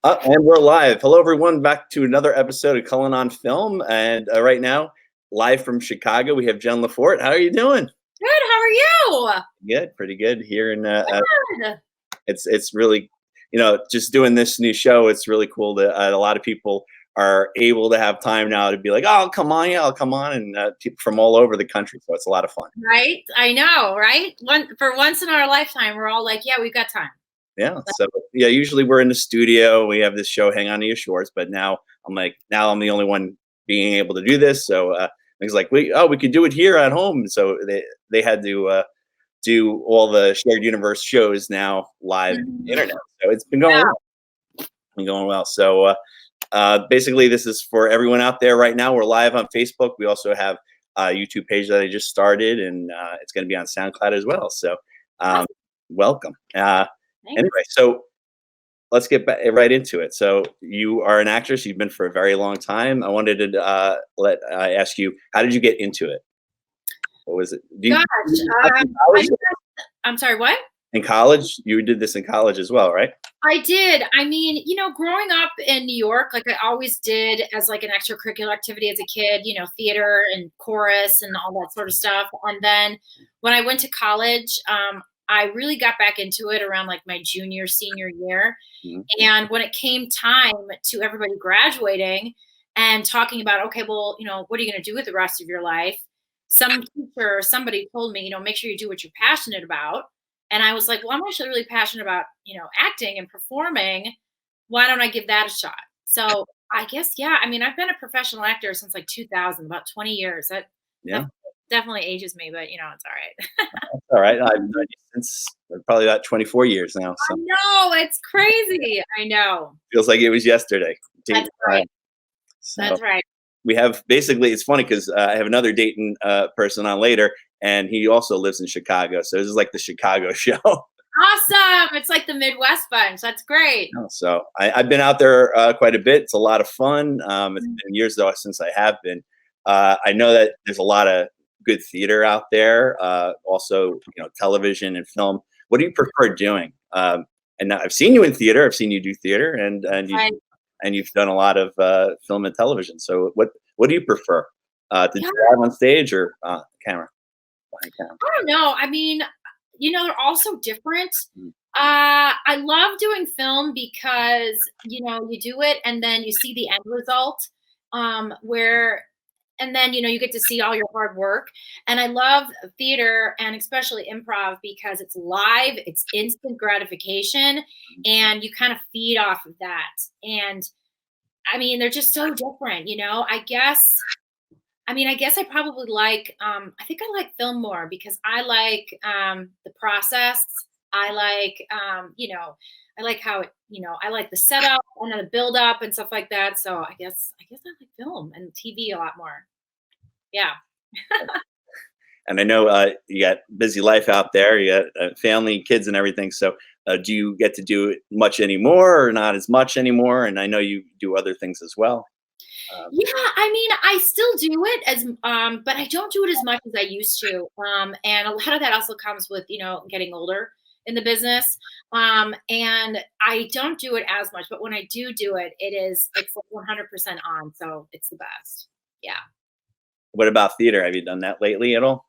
And we're live. Hello, everyone. Back to another episode of Cullen on Film. And right now, live from Chicago, we have Jen LaForte. How are you doing? Good. How are you? Good, pretty good. Here in Good. it's really, just doing this new show. It's really cool that a lot of people are able to have time now to be like, oh, come on, yeah, I'll come on, and people from all over the country. So it's a lot of fun. Right? I know, right? For once in our lifetime, we're all like, yeah, we've got time. Yeah. So yeah, usually we're in the studio. We have this show, Hang On to Your Shorts, but now I'm the only one being able to do this. So it's like we could do it here at home. So they had to do all the shared universe shows now live internet. So it's been going well. Been going well. So basically, this is for everyone out there right now. We're live on Facebook. We also have a YouTube page that I just started, and it's going to be on SoundCloud as well. So welcome. Anyway, so let's get right into it. So you are an actress. You've been for a very long time. I wanted to ask you, how did you get into it? What was it? I'm sorry, what? In college? You did this in college as well, right? I did. I mean, growing up in New York, like I always did as like an extracurricular activity as a kid, theater and chorus and all that sort of stuff. And then when I went to college, I really got back into it around like my junior, senior year. Mm-hmm. And when it came time to everybody graduating and talking about, okay, well, what are you going to do with the rest of your life? Some teacher or somebody told me, make sure you do what you're passionate about. And I was like, well, I'm actually really passionate about, acting and performing. Why don't I give that a shot? So I guess, yeah, I mean, I've been a professional actor since like 2000, about 20 years. That definitely ages me, but it's all right. All right. I've known you since probably about 24 years now. So. I know, it's crazy. I know. Feels like it was yesterday. That's right. So that's right. We have basically, it's funny because I have another Dayton person on later, and he also lives in Chicago. So this is like the Chicago show. Awesome. It's like the Midwest bunch. That's great. So I've been out there quite a bit. It's a lot of fun. It's been years though since I have been. I know that there's a lot of good theater out there. Also, television and film. What do you prefer doing? And I've seen you in theater. I've seen you do theater, and you've done a lot of film and television. So what do you prefer? To drive on stage or camera? I don't know. I mean, they're all so different. I love doing film because, you do it and then you see the end result and then, you get to see all your hard work. And I love theater and especially improv because it's live, it's instant gratification, and you kind of feed off of that. And I mean, they're just so different, I guess I probably like, I think I like film more because I like the process. I like, I like how it, I like the setup and then the build up and stuff like that. So I guess I like film and TV a lot more. Yeah. And I know you got busy life out there. You got family, kids, and everything. So do you get to do it much anymore, or not as much anymore? And I know you do other things as well. Yeah, I mean, I still do it but I don't do it as much as I used to. And a lot of that also comes with, getting older in the business. And I don't do it as much, but when I do it, it's like 100% on. So it's the best. Yeah. What about theater? Have you done that lately at all?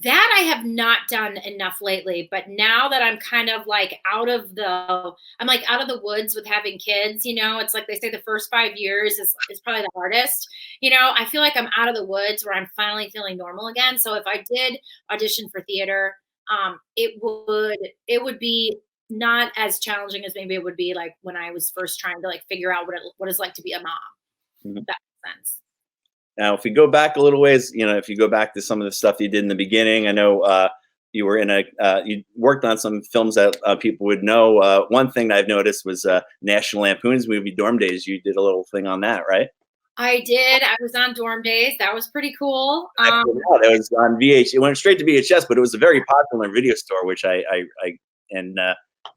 That I have not done enough lately, but now that I'm kind of like out of the woods with having kids, it's like they say the first 5 years is probably the hardest. I feel like I'm out of the woods where I'm finally feeling normal again. So if I did audition for theater, it would be not as challenging as maybe it would be like when I was first trying to like figure out what it's like to be a mom. Mm-hmm. If that makes sense. Now, if we go back a little ways, if you go back to some of the stuff you did in the beginning, I know you were you worked on some films that people would know. One thing that I've noticed was National Lampoon's movie Dorm Days. You did a little thing on that, right? I did. I was on Dorm Days. That was pretty cool. That was on VH. It went straight to VHS, but it was a very popular video store, which it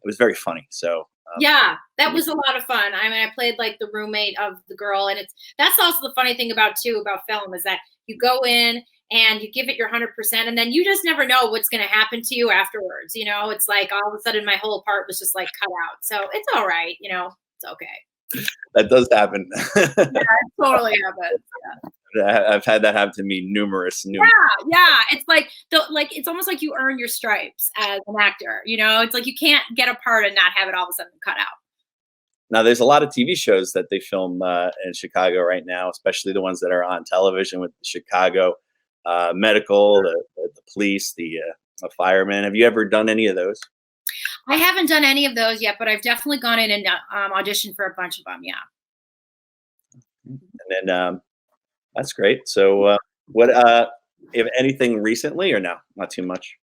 was very funny. So. Yeah, that was a lot of fun. I mean, I played like the roommate of the girl, and that's also the funny thing about film is that you go in and you give it your 100%, and then you just never know what's going to happen to you afterwards. It's like all of a sudden my whole part was just like cut out. So it's all right. It's okay. That does happen. Yeah, it totally happens. I've had that happen to me numerous. Yeah. It's like it's almost like you earn your stripes as an actor. It's like you can't get a part and not have it all of a sudden cut out. Now, there's a lot of TV shows that they film in Chicago right now, especially the ones that are on television with the Chicago medical, the police, the firemen. Have you ever done any of those? I haven't done any of those yet, but I've definitely gone in and auditioned for a bunch of them. Yeah. And then that's great. So, what, if anything, recently or no, not too much?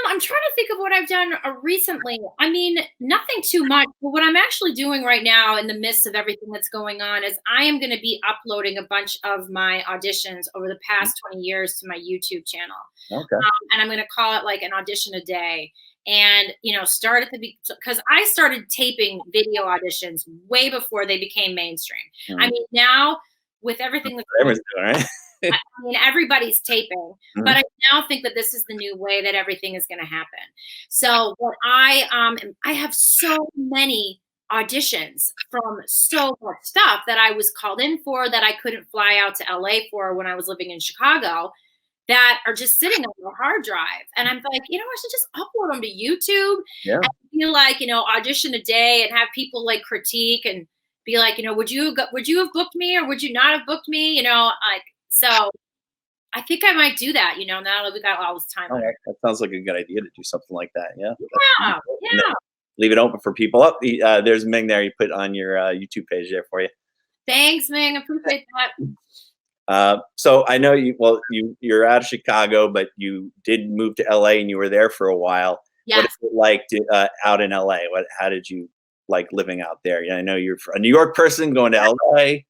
I'm trying to think of what I've done recently. I mean, nothing too much. But what I'm actually doing right now, in the midst of everything that's going on, is I am going to be uploading a bunch of my auditions over the past 20 years to my YouTube channel. Okay. And I'm going to call it like an audition a day. And start at because I started taping video auditions way before they became mainstream. I mean, now with everything that's Everyone's doing, right? I mean, everybody's taping, Mhm. but I now think that this is the new way that everything is going to happen. So what I have so many auditions from so much stuff that I was called in for that I couldn't fly out to LA for when I was living in Chicago, that are just sitting on the hard drive. And I'm like, I should just upload them to YouTube Yeah. and feel like, audition a day and have people like critique and be like, would you have booked me or would you not have booked me? Like, so I think I might do that, now that we got all this time Oh, on it. that sounds like a good idea to do something like that. Yeah. Yeah, And then yeah. leave it open for people. Up, there's Ming there. You put on your YouTube page there for you. Thanks, Ming. Appreciate that. So I know you're out of Chicago, but you did move to LA and you were there for a while. What Yes. is it like out in LA? How did you like living out there? I know you're a New York person going to LA.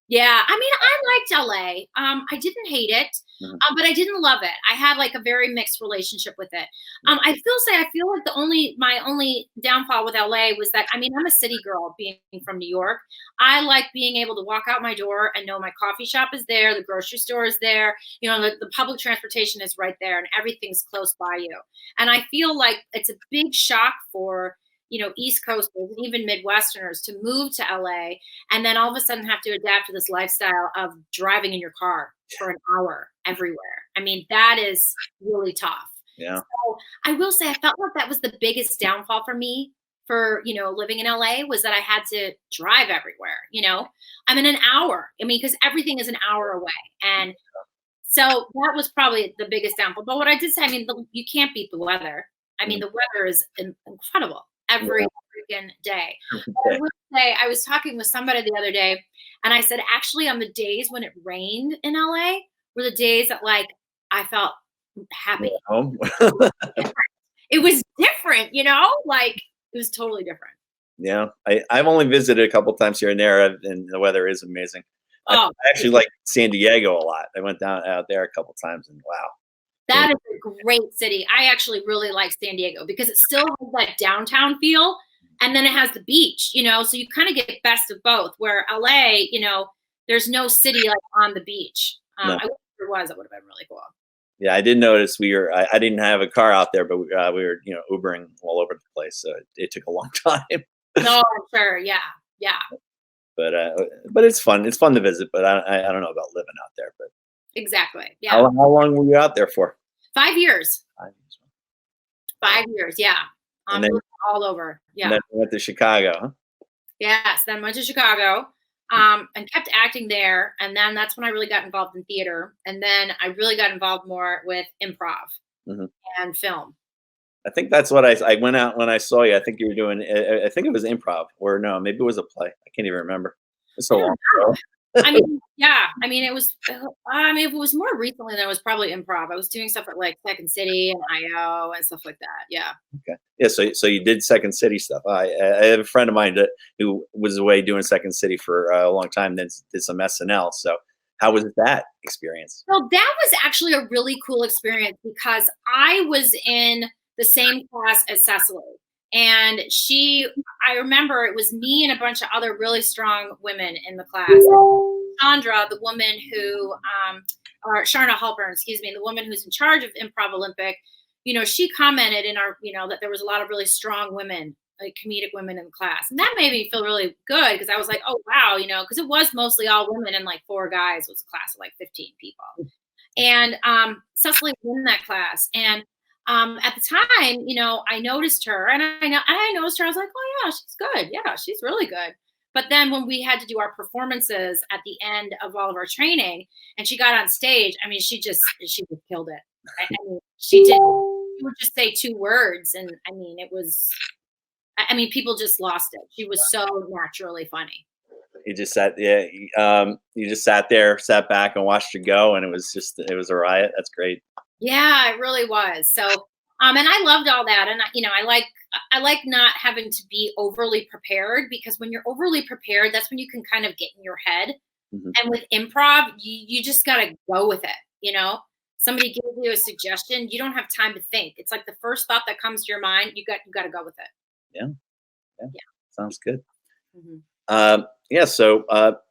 Yeah, I mean, I liked LA. I didn't hate it, Mhm. but I didn't love it. I had like a very mixed relationship with it. I feel like my only downfall with LA was that, I mean, I'm a city girl being from New York. I like being able to walk out my door and know my coffee shop is there, the grocery store is there, the public transportation is right there, and everything's close by you. And I feel like it's a big shock for East Coasters and even Midwesterners to move to LA and then all of a sudden have to adapt to this lifestyle of driving in your car for an hour everywhere. I mean, that is really tough. Yeah. So I will say I felt like that was the biggest downfall for me for, living in LA, was that I had to drive everywhere. I'm in an hour. I mean, because everything is an hour away. And so that was probably the biggest downfall. But what I did say, I mean, you can't beat the weather. I mean, the weather is incredible every freaking day. But I would say, I was talking with somebody the other day, and I said, actually, on the days when it rained in LA were the days that like I felt happy. Home. It was different, like it was totally different. Yeah, I've only visited a couple times here and there, and the weather is amazing. I Oh, actually like San Diego a lot. I went down out there a couple times, and wow. that is a great city. I actually really like San Diego because it still has that downtown feel, and then it has the beach, so you kind of get best of both. Where LA, there's no city like on the beach. No. I wish there was. It would have been really cool. Yeah, I did notice I didn't have a car out there, but we were Ubering all over the place, so it took a long time. No, I'm sure. Yeah, yeah, But it's fun. It's fun to visit, but I don't know about living out there. But exactly. Yeah, how long were you out there for? 5 years. 5 years. 5 years. Yeah, And then, all over. Yeah. and then you went to Chicago, huh? Yes. Then went to Chicago, and kept acting there, and then that's when I really got involved in theater, and then I really got involved more with improv Mhm. and film. I think that's what I went out when I saw you. I think you were doing. I think it was improv, or no, maybe it was a play. I can't even remember. It's so I don't long know. ago. I mean, yeah. I mean, it was. I mean, if it was more recently, then it was probably improv. I was doing stuff at like Second City and IO and stuff like that. Yeah. Okay. Yeah. So you did Second City stuff. I have a friend of mine who was away doing Second City for a long time. Then did some SNL. So how was that experience? So that was actually a really cool experience because I was in the same class as Cecily. And I remember it was me and a bunch of other really strong women in the class. Chandra, the woman who, or Sharna Halpern, excuse me, the woman who's in charge of Improv Olympic, she commented in our, that there was a lot of really strong women like comedic women in the class. And that made me feel really good because I was like, oh wow, because it was mostly all women and like 4 guys was a class of like 15 people. And Cecily was in that class. And at the time, I noticed her and I noticed her. I was like, oh yeah, she's good. Yeah, she's really good. But then when we had to do our performances at the end of all of our training and she got on stage, I mean, she just killed it. I mean, she would just say 2 words. And I mean, people just lost it. She was so naturally funny. You just sat, yeah. You just sat there, sat back, and watched her go, and it was a riot. That's great. Yeah, it really was. So, and I loved all that, and I like not having to be overly prepared because when you're overly prepared, that's when you can kind of get in your head. Hmm. And with improv, you just gotta go with it. Somebody gives you a suggestion, you don't have time to think. It's like the first thought that comes to your mind, you gotta go with it. Yeah, yeah, Yeah. sounds good. Mhm. Yeah. So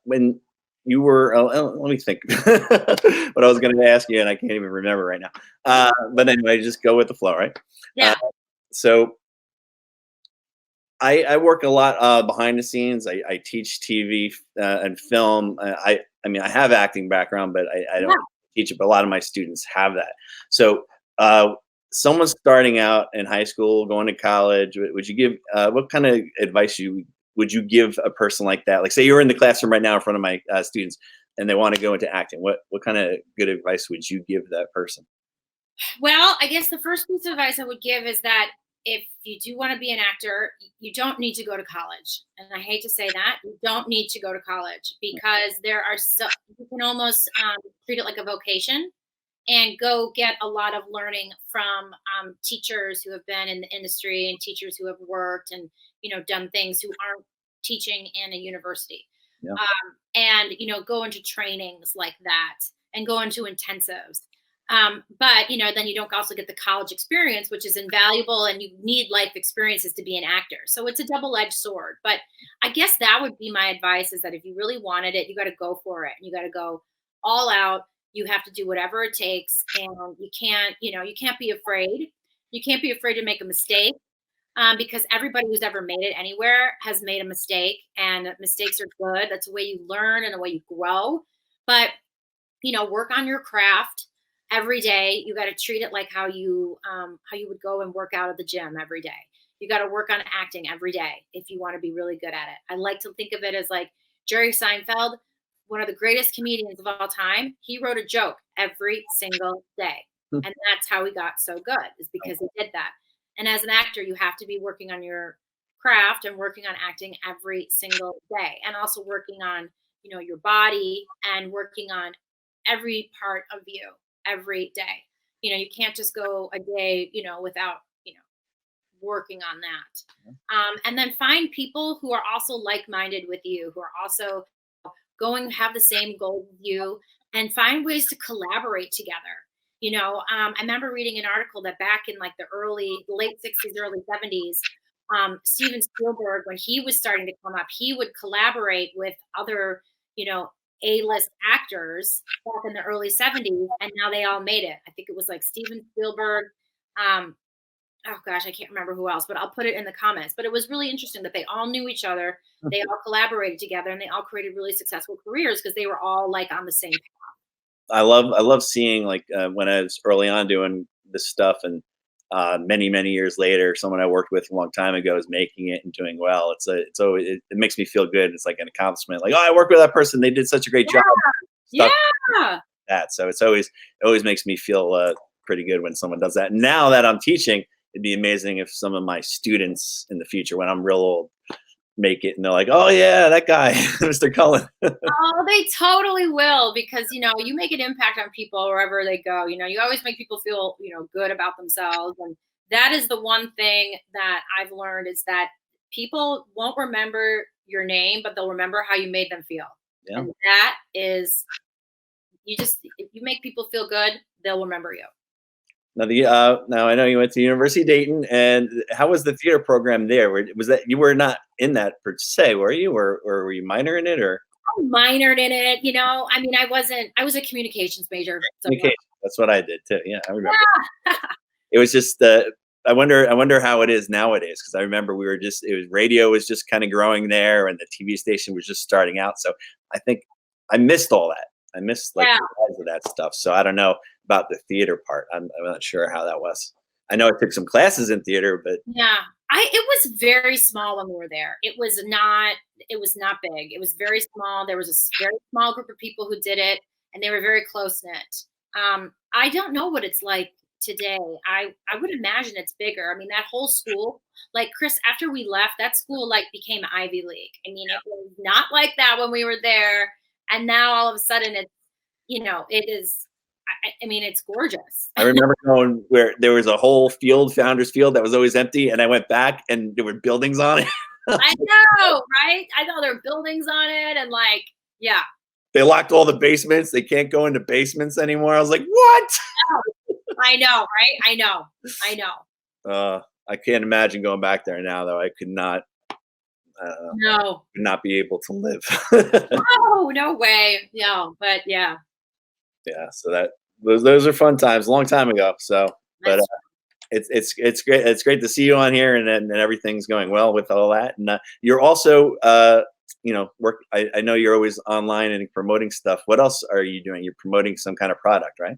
when you were, let me think what I was going to ask you, and I can't even remember right now. But anyway, just go with the flow, right? Uh, Yeah. so I work a lot behind the scenes. I teach TV and film. I mean, I have acting background, but I Yeah. don't teach it. But a lot of my students have that. So someone starting out in high school, going to college, would you give what kind of advice would you give a person like that? Like, say you're in the classroom right now in front of my students, and they want to go into acting. What kind of good advice would you give that person? Well, I guess the first piece of advice I would give is that if you do want to be an actor, you don't need to go to college. And I hate to say that, you don't need to go to college because you can almost treat it like a vocation and go get a lot of learning from teachers who have been in the industry and teachers who have worked and done things who aren't teaching in a university. Yeah. And go into trainings like that and go into intensives. But then you don't also get the college experience, which is invaluable, and you need life experiences to be an actor. So it's a double-edged sword. But I guess that would be my advice: is that if you really wanted it, you got to go for it. You got to go all out. You have to do whatever it takes, and you can't be afraid. You can't be afraid to make a mistake, because everybody who's ever made it anywhere has made a mistake, and mistakes are good. That's the way you learn and the way you grow. But work on your craft every day. You got to treat it like how you would go and work out at the gym every day. You got to work on acting every day if you want to be really good at it. I like to think of it as like Jerry Seinfeld, one of the greatest comedians of all time. He wrote a joke every single day, and that's how he got so good, is because he did that. And as an actor, you have to be working on your craft and working on acting every single day, and also working on your body and working on every part of you every day. You can't just go a day, without, working on that. And then find people who are also like-minded with you, who are also going have the same goal with you, and find ways to collaborate together. I remember reading an article that back in like the late 60s, early 70s, Steven Spielberg, when he was starting to come up, he would collaborate with other, you know, A-list actors back in the early 70s, and now they all made it. I think it was like Steven Spielberg. Um, oh gosh, I can't remember who else, but I'll put it in the comments. But it was really interesting that they all knew each other, they all collaborated together, and they all created really successful careers because they were all like on the same. I love seeing like when I was early on doing this stuff, and many years later, someone I worked with a long time ago is making it and doing well. It makes me feel good. It's like an accomplishment. Like, oh, I worked with that person. They did such a great job. Yeah, Stuff yeah. like that. So it always makes me feel pretty good when someone does that. Now that I'm teaching, it'd be amazing if some of my students in the future, when I'm real old, make it and they're like, oh yeah, that guy, Mr. Cullen. Oh, they totally will, because you make an impact on people wherever they go. You always make people feel good about themselves, and that is the one thing that I've learned, is that people won't remember your name, but they'll remember how you made them feel. Yeah. And that is, if you make people feel good, they'll remember you. Now I know you went to University of Dayton, and how was the theater program there? Was that you were not in that per se, were you, or were you minor in it, or I minored in it. I mean, I was a communications major. So communication? That's what I did too. Yeah, I remember. yeah. It was just I wonder how it is nowadays, because I remember radio was just kind of growing there, and the TV station was just starting out. So I think I missed all that. I missed like Yeah. the rise of that stuff. So I don't know about the theater part. I'm not sure how that was. I know I took some classes in theater, but Yeah. It was very small when we were there. It was not big. It was very small. There was very small group of people who did it, and they were very close knit. I don't know what it's like today. I would imagine it's bigger. I mean, that whole school, like Chris, after we left, that school like became Ivy League. I mean, it was not like that when we were there, and now all of a sudden it is. I mean, it's gorgeous. I remember going where there was a whole field, Founders Field, that was always empty, and I went back and there were buildings on it. I know, right? I know there are buildings on it, and like, yeah. They locked all the basements. They can't go into basements anymore. I was like, what? I know, right? I know. I know. I can't imagine going back there now, though. I could not. No. Could not be able to live. No, no way. No, but yeah. Yeah, so those are fun times, a long time ago. So, but That's it's great. It's great to see you on here, and everything's going well with all that. And you're also work. I know you're always online and promoting stuff. What else are you doing? You're promoting some kind of product, right?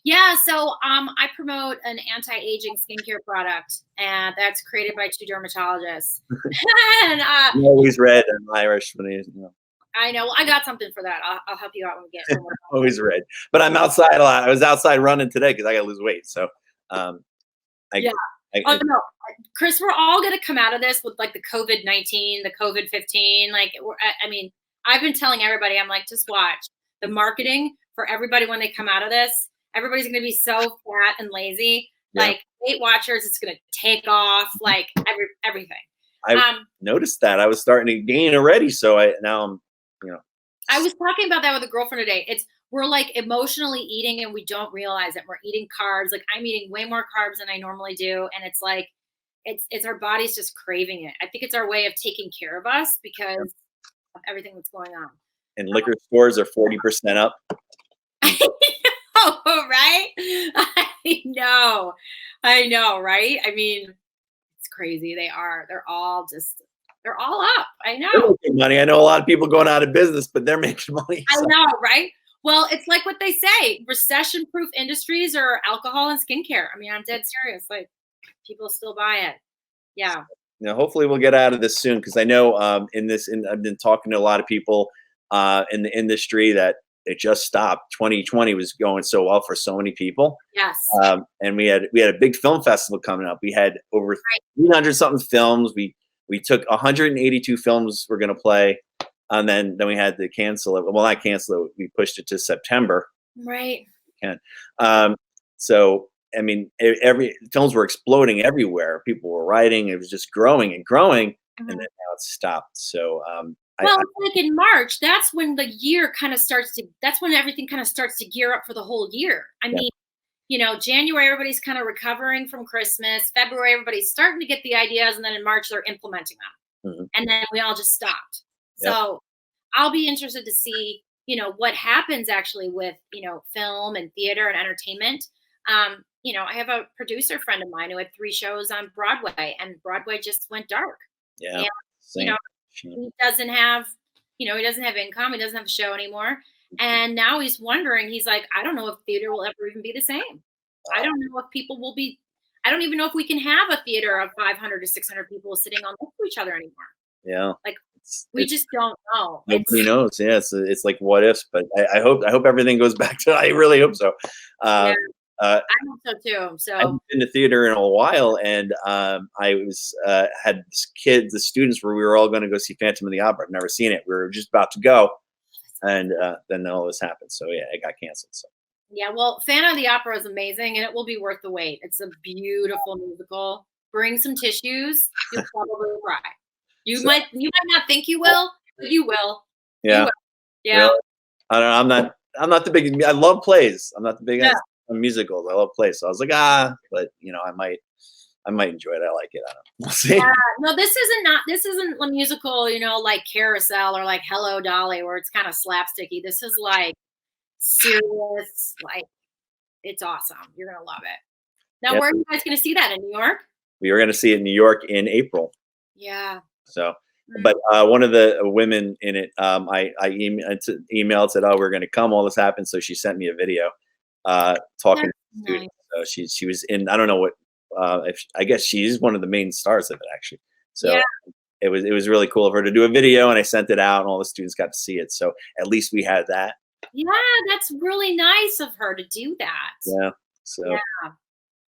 Yeah, so I promote an anti-aging skincare product, and that's created by two dermatologists. And I'm always red and Irish when I know. Well, I got something for that. I'll help you out when we get somewhere. always red. But I'm outside a lot. I was outside running today because I got to lose weight. So, I, Yeah. Oh no, Chris, we're all gonna come out of this with like the COVID-19, the COVID-15. Like, I mean, I've been telling everybody, I'm like, just watch the marketing for everybody when they come out of this. Everybody's gonna be so fat and lazy. Yeah. Like Weight Watchers, it's gonna take off. Like everything. I noticed that I was starting to gain already. So now I'm, I was talking about that with a girlfriend today. We're like emotionally eating and we don't realize it. We're eating carbs. Like I'm eating way more carbs than I normally do. And it's like, it's our body's just craving it. I think it's our way of taking care of us because of everything that's going on. and liquor stores are 40% up. Oh, right? I know, right? I mean, it's crazy. They're all up. I They're know. making money. I know a lot of people going out of business, but they're making money. I So. know, right? Well, it's like what they say, recession-proof industries are alcohol and skincare. I mean, I'm dead serious. Like people still buy it. Yeah. Hopefully we'll get out of this soon, because I know I've been talking to a lot of people in the industry that it just stopped. 2020 was going so well for so many people. Yes. And we had a big film festival coming up. We had over 300 something films. We took 182 films we're going to play, and then we had to cancel it. Well, not cancel it. We pushed it to September. Right. So I mean, every films were exploding everywhere. People were writing. It was just growing and growing, and then now it's stopped. So well, like in March, that's when the year kind of starts to. That's when everything kind of starts to gear up for the whole year. I mean, January, everybody's kind of recovering from Christmas. February, everybody's starting to get the ideas. And then in March, they're implementing them. And then we all just stopped. Yep. So I'll be interested to see, what happens actually with, film and theater and entertainment. I have a producer friend of mine who had 3 shows on Broadway, and Broadway just went dark. Yeah. And, he doesn't have income. He doesn't have a show anymore. And now he's wondering, he's like, I don't know if theater will ever even be the same. I don't know if people will be, I don't even know if we can have a theater of 500 to 600 people sitting on next to each other anymore. Yeah. Like we just don't know. Nobody knows. Yeah. It's like what ifs, but I hope everything goes back to, I really hope so. I hope so too. So I haven't been to theater in a while, and I was had the students where we were all going to go see Phantom of the Opera. I've never seen it. We were just about to go, and then all this happened. So yeah, it got canceled. So yeah, well, Phantom of the Opera is amazing, and it will be worth the wait. It's a beautiful musical. Bring some tissues. You'll probably cry. You might not think you will, but you will. Yeah. You will. Yeah. Really? I don't know. I'm not the big. I love plays. I'm not the biggest on musicals. I love plays. So I was like, but I might enjoy it. I like it. I don't know. We'll see. Yeah. No, this isn't a musical, like Carousel or like Hello Dolly, where it's kind of slapsticky. This is like serious, like it's awesome. You're gonna love it. Now, Yeah, where are you guys going to see that, in New York? we were going to see it in New York in April. Yeah. So, Mm, but one of the women in it, emailed, said, "Oh, we're going to come." All this happened, so she sent me a video talking that's to the nice. students. So she was in. I don't know what. If I guess she's one of the main stars of it, actually. Yeah. So it was really cool of her to do a video, and I sent it out, and all the students got to see it. So at least we had that. Yeah, that's really nice of her to do that. Yeah. Yeah. So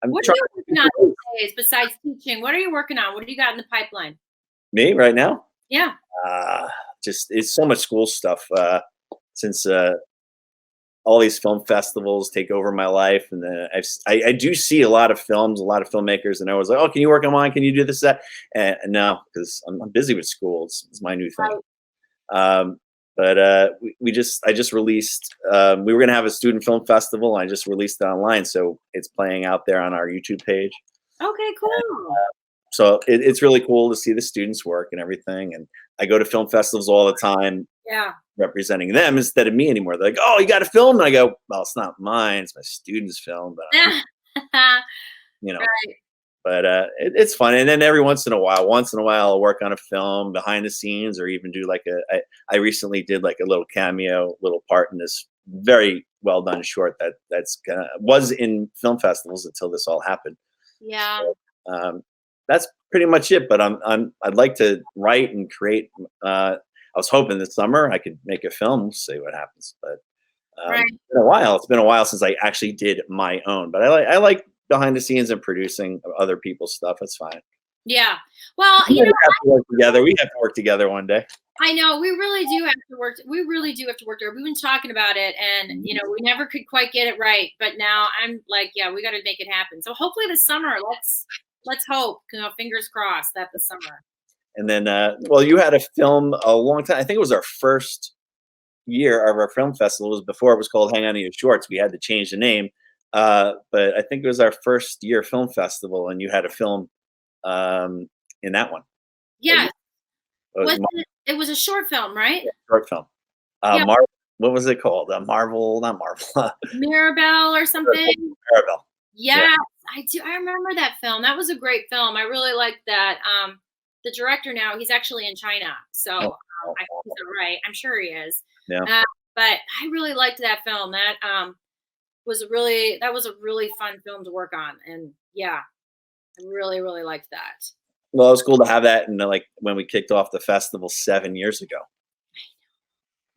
I'm What are trying. you working on these days besides teaching? What are you working on? What do you got in the pipeline? Me right now. Yeah. Uh, just it's so much school stuff. Since all these film festivals take over my life, and then I do see a lot of films, a lot of filmmakers, and I was like, "Oh, can you work on mine? Can you do this, that?" And no, because I'm busy with school. It's my new thing. Right. Um, but I just released. We were gonna have a student film festival. And I just released it online, so it's playing out there on our YouTube page. Okay, cool. So it's really cool to see the students work and everything. And I go to film festivals all the time, Yeah. representing them instead of me anymore. They're like, "Oh, you got a film?" And I go, "Well, it's not mine. It's my students' film, but you know." Right. But it's fun. And then every once in a while, I'll work on a film behind the scenes, or even do like I recently did like a little cameo, little part in this very well done short was in film festivals until this all happened. Yeah. Um, that's pretty much it. But I'd like to write and create. I was hoping this summer I could make a film. We'll see what happens. But Right. it's been a while. It's been a while since I actually did my own. But I like behind the scenes and producing other people's stuff. It's fine. Yeah. Well, We have to work together. We have to work together one day. I know we really do have to work. We really do have to work together. We've been talking about it, and we never could quite get it right. But now I'm like, yeah, we got to make it happen. So hopefully this summer, let's hope. Fingers crossed that this summer. And then, well, you had a film a long time. I think it was our first year of our film festival. It was before it was called Hang On to Your Shorts. We had to change the name. But I think it was our first year film festival, and you had a film in that one. Yeah. It was It was a short film, right? a short film. Yeah. What was it called? Marvel, not Marvel. Mirabelle or something. Maribel. Yeah, I do. I remember that film. That was a great film. I really liked that. The director now, he's actually in China, so I hope he's all right. I'm sure he is. Yeah. But I really liked that film. That was a really fun film to work on, and yeah, I really really liked that. Well, it was cool to have that, and like when we kicked off the festival 7 years ago.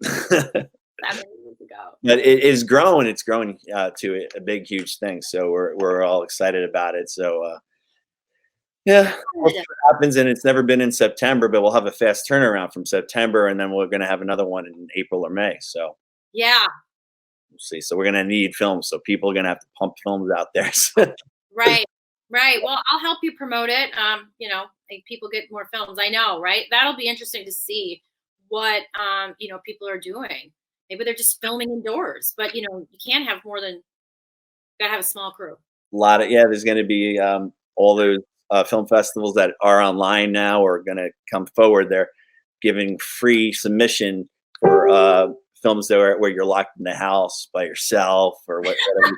7 years ago. But it is growing. It's growing to a big, huge thing. So we're all excited about it. So yeah, we'll see what happens. And it's never been in September, but we'll have a fast turnaround from September, and then we're going to have another one in April or May. So Yeah. we'll see. So we're going to need films. So people are going to have to pump films out there. Right. Right. Well, I'll help you promote it. Make people get more films. I know, right? That'll be interesting to see what people are doing. Maybe they're just filming indoors, but you can't have more than gotta have a small crew. There's going to be all those film festivals that are online now are going to come forward. They're giving free submission for films where you're locked in the house by yourself or whatever.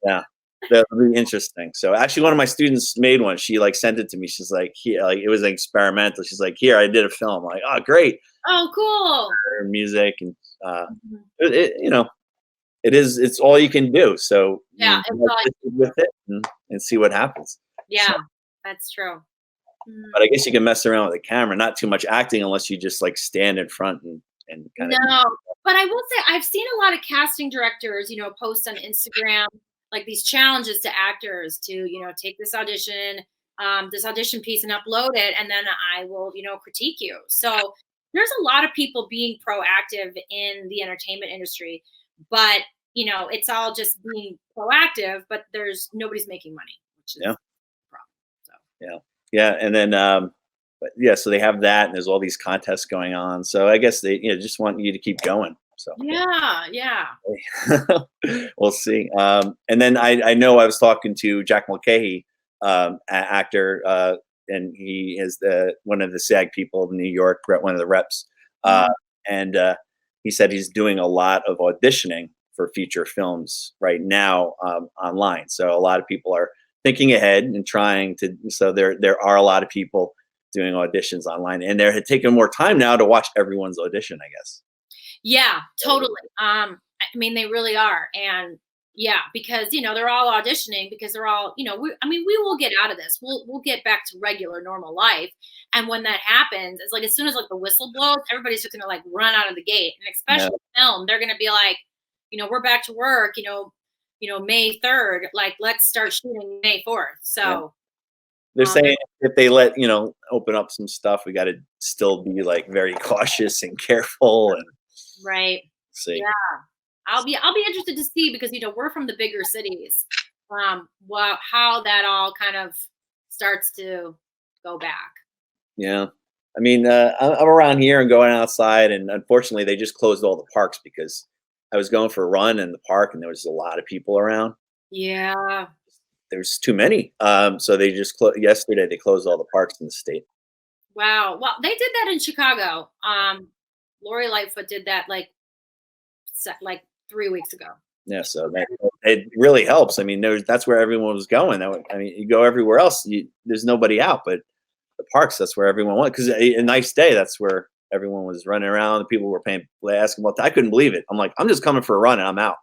Yeah, that'll be interesting. So actually, one of my students made one. She sent it to me. She's like, "Here, it was experimental." She's like, "Here, I did a film." I'm like, "Oh, great!" Oh, cool. Music and Mhm. it's all you can do. So Yeah, it's all with it and see what happens. Yeah, that's true. But I guess you can mess around with the camera. Not too much acting unless you just stand in front and kind of. No, but I will say I've seen a lot of casting directors, post on Instagram these challenges to actors to, take this audition piece and upload it, and then I will, critique you. So there's a lot of people being proactive in the entertainment industry, but it's all just being proactive, but nobody's making money, which is Yeah. the problem. So Yeah, and then but yeah, so they have that, and there's all these contests going on. So I guess they just want you to keep going. So yeah. we'll see. And then I know I was talking to Jack Mulcahy, actor, and he is one of the SAG people in New York, one of the reps, and he said he's doing a lot of auditioning for feature films right now online. So a lot of people are thinking ahead and trying to. So there are a lot of people doing auditions online, and they're taking more time now to watch everyone's audition, I guess. Yeah, totally. I mean, they really are. And yeah, because they're all auditioning because they're all, we will get out of this. We'll get back to regular normal life. And when that happens, it's like as soon as like the whistle blows, everybody's just gonna like run out of the gate. And Yeah, especially film, they're gonna be like, we're back to work, May 3rd, like let's start shooting May 4th. yeah. So They're they're saying if they let open up some stuff, we got to still be like very cautious and careful and right. see. Yeah. I'll be interested to see because we're from the bigger cities. How that all kind of starts to go back. Yeah. I mean, I'm around here and going outside, and unfortunately, they just closed all the parks because I was going for a run in the park, and there was a lot of people around. Yeah. There's too many, so they just yesterday they closed all the parks in the state. Wow. Well, they did that in Chicago. Lori Lightfoot did that like 3 weeks ago. Yeah, so that it really helps. I mean, that's where everyone was going. I mean, you go everywhere else, there's nobody out, but the parks, that's where everyone went. Because a nice day, that's where everyone was running around. People were playing basketball. I couldn't believe it. I'm like, I'm just coming for a run and I'm out.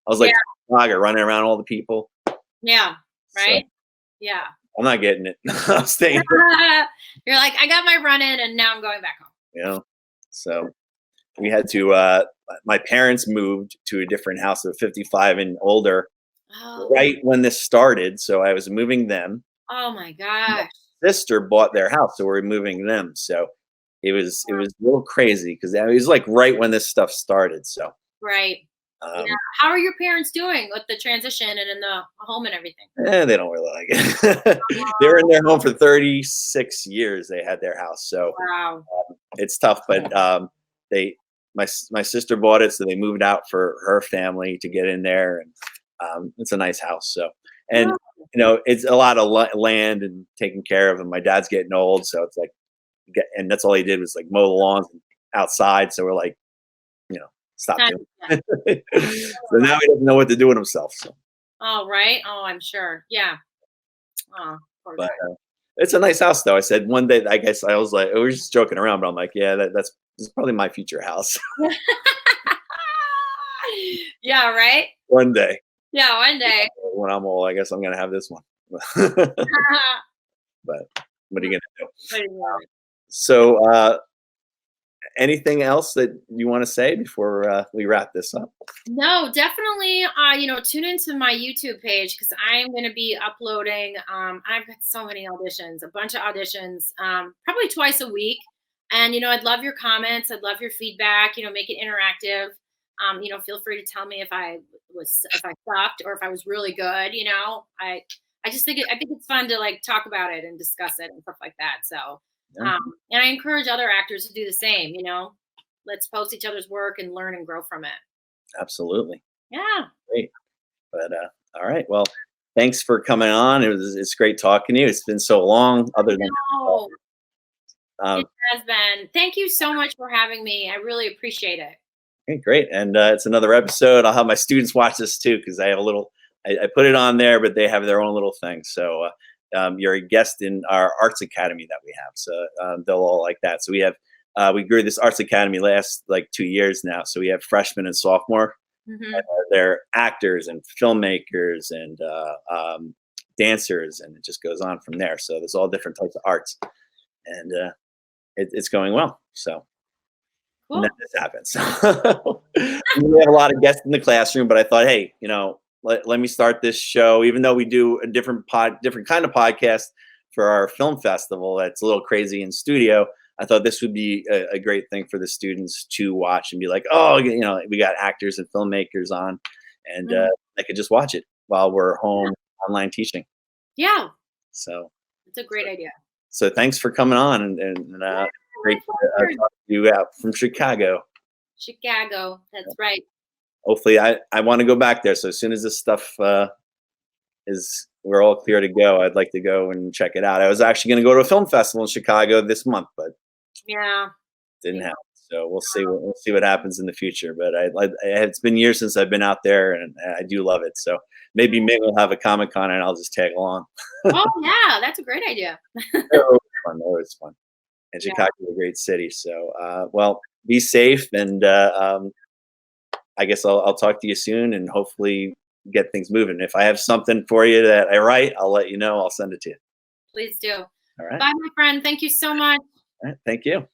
I was Yeah. like, running around all the people. Yeah. So Right. Yeah. I'm not getting it. I'm staying. You're like, I got my run in, and now I'm going back home. So we had to. My parents moved to a different house of 55 and older Oh. right when this started. So I was moving them. Oh my gosh. Sister bought their house, so we're moving them. So it was a little crazy because it was like right when this stuff started. So Right. um, Yeah. How are your parents doing with the transition and in the home and everything? they don't really like it. They were in their home for 36 years. They had their house, so Wow. it's tough. But they my sister bought it, so they moved out for her family to get in there, and it's a nice house. So and Wow. it's a lot of land and taking care of. And my dad's getting old, so it's like and that's all he did was like mow the lawns outside. So we're like, stop Time- doing yeah. it. So now he doesn't know what to do with himself. So, Oh, right. Oh, I'm sure. Yeah. Oh, poor but guy. it's a nice house, though. I said one day, I guess I was like, we were just joking around, but I'm like, yeah, this is probably my future house. Yeah, right? One day Yeah, one day. when I'm old, I guess I'm gonna have this one. But what are you gonna do? So, anything else that you want to say before we wrap this up? No, definitely, tune into my YouTube page because I'm going to be uploading. I've got so many auditions, a bunch of auditions, probably twice a week. And, I'd love your comments. I'd love your feedback, make it interactive. Feel free to tell me if I sucked or if I was really good. I just I think it's fun to like talk about it and discuss it and stuff like that. So, Yeah, and I encourage other actors to do the same, let's post each other's work and learn and grow from it. absolutely. Yeah. Great. But all right. Well, thanks for coming on. It's great talking to you. It's been so long. Other than No, it um, has been. Thank you so much for having me. I really appreciate it. okay, great. And it's another episode. I'll have my students watch this too because I have a little. I put it on there, but they have their own little thing. So you're a guest in our arts academy that we have. So they'll all like that. So we grew this arts academy last like 2 years now. So we have freshmen and sophomore. Hmm. They're actors and filmmakers and dancers, and it just goes on from there. So there's all different types of arts, and it's going well. So Cool. and then this happens. We have a lot of guests in the classroom, but I thought, hey, let me start this show, even though we do a different kind of podcast for our film festival. That's a little crazy in studio. I thought this would be a great thing for the students to watch and be like, oh, we got actors and filmmakers on, and Mhm. they could just watch it while we're home online teaching. Yeah, So, it's a great idea. so thanks for coming on, and Yeah, great my to pleasure. talk to you out from Chicago. Chicago. That's right. Hopefully, I want to go back there. So as soon as this stuff we're all clear to go, I'd like to go and check it out. I was actually going to go to a film festival in Chicago this month, but Yeah. didn't happen. So we'll see what happens in the future. But it's been years since I've been out there, and I do love it. So maybe we'll have a Comic-Con and I'll just tag along. Oh yeah, that's a great idea. Oh, it's fun. Oh, it's fun. And Yeah, Chicago's a great city. So well, be safe, and I guess I'll talk to you soon, and hopefully get things moving. If I have something for you that I write, I'll let you know. I'll send it to you. please do. All right. Bye, my friend. Thank you so much. All right. Thank you.